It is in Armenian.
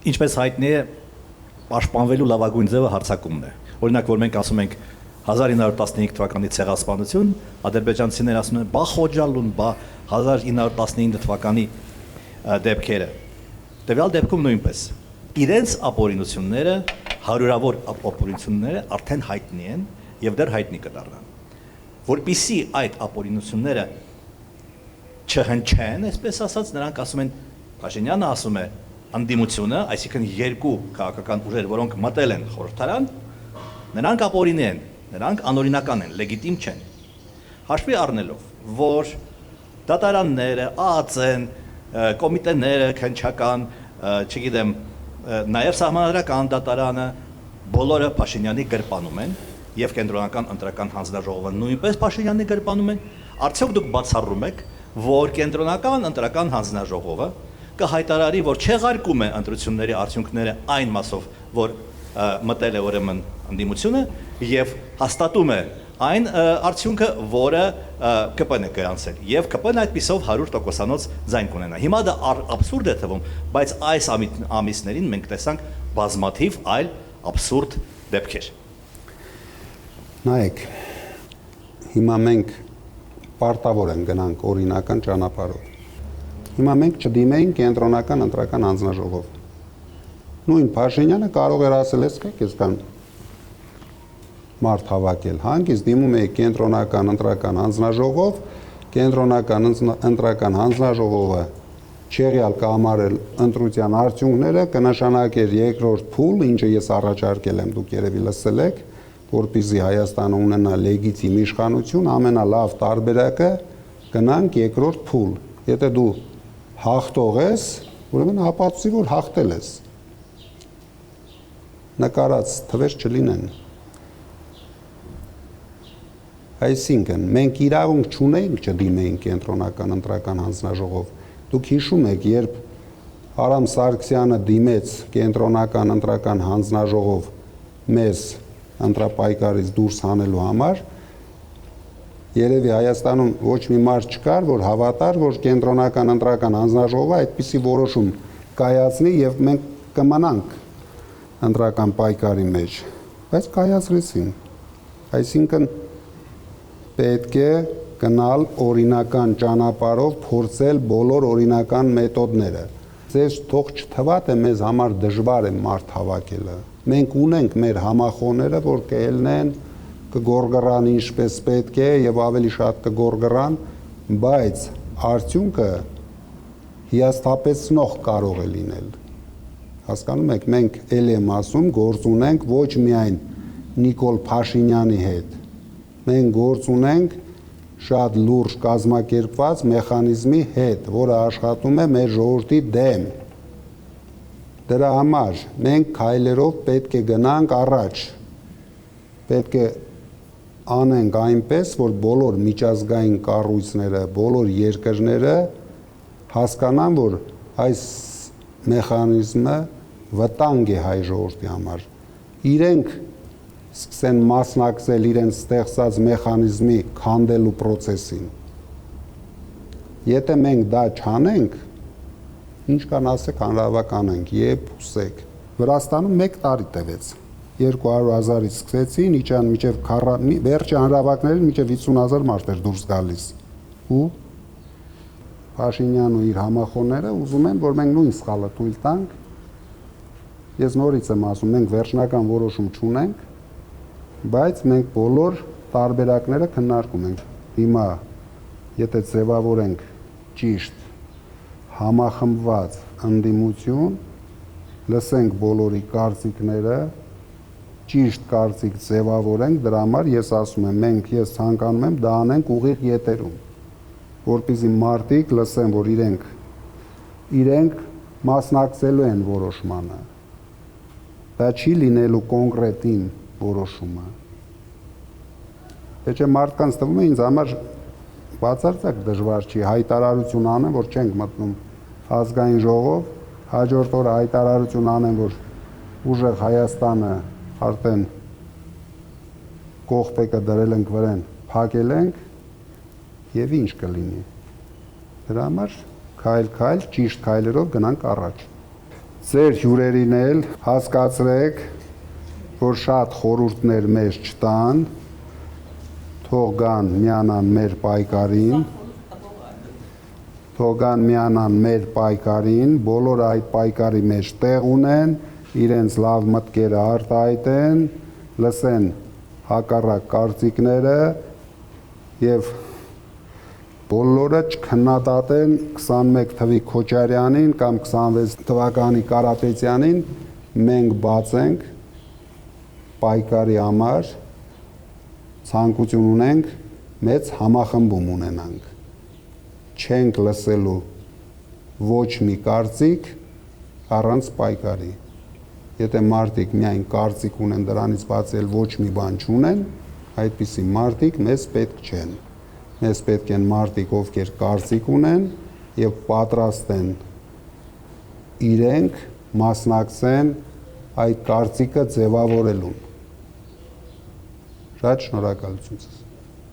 Ինչպես հայտնի է, պաշտպանվելու լավագույն ձևը հարձակումն է։ Օրինակ, որ մենք ասում ենք 1915 թվականի ցեղասպանություն, ադրբեջանցիները ասում են բախոջալուն, 1915 թվականի դեպքերը։ Տվյալ դեպքում նույնպես իրենց ապօրինությունները, հարյուրավոր ապօրինությունները արդեն հայտնի են եւ դեռ հայտնի կդառնան։ Որպիսի այդ ապօրինությունները չհնչեն, այսպես ասած, նրանք ասում են, Փաշինյանը ասում է, անդիմությունը, այսինքն երկու քաղաքական ուժեր, որոնք մտել են խորհրդարան, նրանք ապօրինի են, նրանք անօրինական են, լեգիտիմ չեն։ Հաշվի առնելով, որ դատարանները, ԱԱԾ-ն, կոմիտեները, քննչական, չգիտեմ, նաև սահմանադրական դատարանը բոլորը Փաշինյանի գրպանում են եւ կենտրոնական ընտրական հանձնաժողովը նույնպես Փաշինյանի գրպանում են, արդյոք դուք բացառում եք, որ կենտրոնական ընտրական հանձնաժողովը կհայտարարի, որ չեղարկում է ընտրությունների արդյունքները այն մասով, որ մտել է ուրեմն անդիմությունը եւ հաստատում է այն արդյունքը, որը ԿՊ-ն է գրանցել եւ ԿՊ-ն այդպիսով 100%-անոց ձայն կունենա։ Հիմա դա աբսուրդ է թվում, բայց այս ամիսներին մենք տեսանք բազմաթիվ այլ աբսուրդ դեպքեր։ Նայեք, հիմա մենք պարտավոր ենք գնանք օրինական ճանապարհով։ Հիմա մենք չդիմեինք կենտրոնական ընտրական հանձնաժողով։ Նույն Փաշինյանը կարող էր ասել, ես կան մարդ հավաքել, հանգիստ դիմում եք կենտրոնական ընտրական հանձնաժողով, կենտրոնական ընտրական հանձնաժողովը չեղյալ կհամարել ընտրության արդյունքները, կնշանակեր երկրորդ փուլ, ինչը ես առաջարկել եմ, դուք երևի լսել եք, որպեսզի Հայաստանը ունենա լեգիտիմ իշխանություն, ամենալավ տարբերակը գնանք երկրորդ փուլ։ Եթե դու հաղթող ես, ուրեմն ապացուցի, որ հաղթել ես։ Նկարած թվեր չլինեն։ Այսինքն, մենք իրավունք չունենք չդիմեինք կենտրոնական ընտրական հանձնաժողով։ Դուք հիշում եք, երբ Արամ Սարգսյանը դիմեց կենտրոնական ընտրական հանձնաժողով մեզ ընտրապայքարից դուրս հանելու համար, երևի Հայաստանում ոչ մի մարդ չկար, որ հավատար, որ կենտրոնական ընտրական հանձնաժողովը այդպիսի որոշում կայացնի եւ մենք կմնանք ընտրական պայքարի մեջ, բայց կայացրեցին։ Այսինքն պետք է գնալ օրինական ճանապարհով, փորձել բոլոր օրինական մեթոդները։ Ձեզ թող չթվա թե մեզ համար դժվար է մարդ հավաքելը։ Մենք ունենք մեր համախոհները, որ կելնեն, կգորգռան ինչպես պետք է եւ ավելի շատ կգորգռան, բայց արդյունքը հիասթափեցնող կարող է լինել։ Հասկանում եք, մենք ել եմ ասում, գործ ունենք ոչ միայն Նիկոլ Փաշինյանի հետ, մենք գործ ունենք շատ լուրջ կազմակերպված մեխանիզմի հետ, որը աշխատում է մեր ժողովրդի դեմ։ Դրա համար մենք քայլերով պետք է գնանք առաջ, պետք է անենք այնպես, որ բոլոր միջազգային կառույցները, բոլոր երկրները հասկանան, որ այս մեխանիզմը վտանգ է հայ ժողովրդի համար։ Իրենք սկսեն մասնակցել իրենց ստեղծած մեխանիզմի քանդելու process-ին։ Եթե մենք դա չանենք, ինչ կան ասեք, հանրահավաք անենք, եբ ուսեք։ Վրաստանում 1 տարի տևեց։ 200,000-ից սկսեցին, իջան մինչև վերջի հանրահավաքներին մինչև 50,000 մարդ էր դուրս գալիս։ Ու Փաշինյանն ու իր համախոհները ուզում են, որ մենք նույն սխալը թույլ տանք։ Ես նորից եմ ասում, մենք վերջնական որոշում չունենք, բայց մենք բոլոր տարբերակները քննարկում ենք։ Հիմա եթե ձևավորենք ճիշտ համախմբված ընդդիմություն, լսենք բոլորի կարծիքները, ճիշտ կարծիք ձևավորենք, դրա համար ես ասում եմ, ես ցանկանում եմ դա անենք ուղիղ եթերում, որպեսզի մարդիկ լսեն, որ իրենք մասնակցելու են որոշմանը։ Դա չի լինելու կոնկրետին որոշումը։ Թե չէ մարդկանց թվում է ինձ համար բացարձակ դժվար չի հայտարարություն անեն, որ չենք մտնում ազգային ժողով, հաջորդ օրը հայտարարություն անեն, որ ուժեղ Հայաստանը արդեն կողպեկը դրել ենք վրան, փակել ենք եւ ինչ կլինի։ Դրա համար քայլ-քայլ ճիշտ քայլերով գնանք առաջ։ Ձեր հյուրերին էլ հասկացրեք, որ շատ խորհուրդներ մեզ չտան, թող գան միանան մեր պայքարին, բոլորը այդ պայքարի մեջ տեղ ունեն, իրենց լավ մտքերը արտահայտեն, լսեն հակառակ կարծիքները եւ բոլորը չքննադատեն 21 թվի Քոչարյանին կամ 26 թվականի Կարապետյանին, մենք բաց ենք պայքարի համար, ցանկություն ունենք մեծ համախմբում ունենանք, չենք լսելու ոչ մի կարծիք առանց պայքարի, եթե մարդիկ միայն կարծիք ունեն դրանից բացի ոչ մի բան չունեն, այդպիսի մարդիկ մեզ պետք չեն, մեզ պետք են մարդիկ, ովքեր կարծիք ունեն եւ պատրաստ են իրենք մասնակցեն այդ կարծիքը ձևավորելուն։ Շատ շնորհակալություն։